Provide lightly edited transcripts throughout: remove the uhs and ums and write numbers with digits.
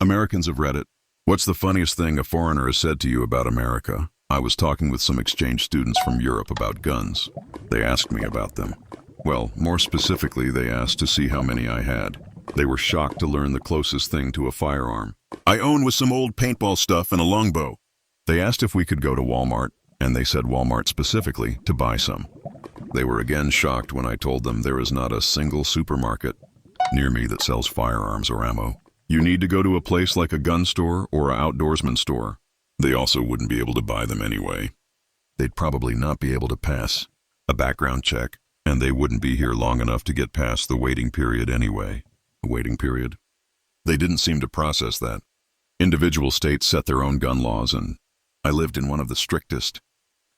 Americans have read it. What's the funniest thing a foreigner has said to you about America? I was talking with some exchange students from Europe about guns. They asked me about them. Well, more specifically, they asked to see how many I had. They were shocked to learn the closest thing to a firearm I own was some old paintball stuff and a longbow. They asked if we could go to Walmart, and they said Walmart specifically, to buy some. They were again shocked when I told them there is not a single supermarket near me that sells firearms or ammo. You need to go to a place like a gun store or an outdoorsman store. They also wouldn't be able to buy them anyway. They'd probably not be able to pass a background check, and they wouldn't be here long enough to get past the waiting period anyway. A waiting period? They didn't seem to process that. Individual states set their own gun laws, and I lived in one of the strictest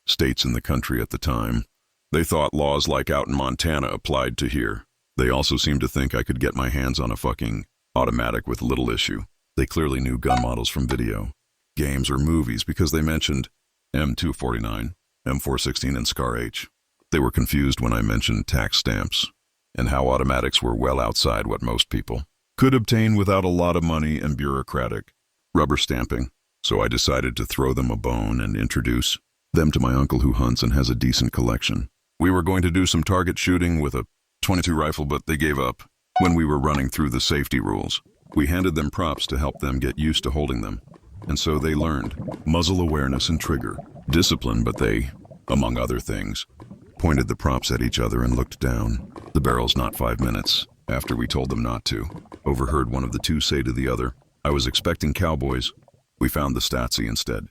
states in the country at the time. They thought laws like out in Montana applied to here. They also seemed to think I could get my hands on a fucking automatic with little issue. They clearly knew gun models from video, games, or movies because they mentioned M249, M416, and Scar H. They were confused when I mentioned tax stamps and how automatics were well outside what most people could obtain without a lot of money and bureaucratic rubber stamping. So I decided to throw them a bone and introduce them to my uncle who hunts and has a decent collection. We were going to do some target shooting with a .22 rifle, but they gave up when we were running through the safety rules. We handed them props to help them get used to holding them, and so they learned muzzle awareness and trigger discipline, but they, among other things, pointed the props at each other and looked down. The barrels not 5 minutes after we told them not to. Overheard one of the two say to the other, "I was expecting cowboys. We found the Stasi instead."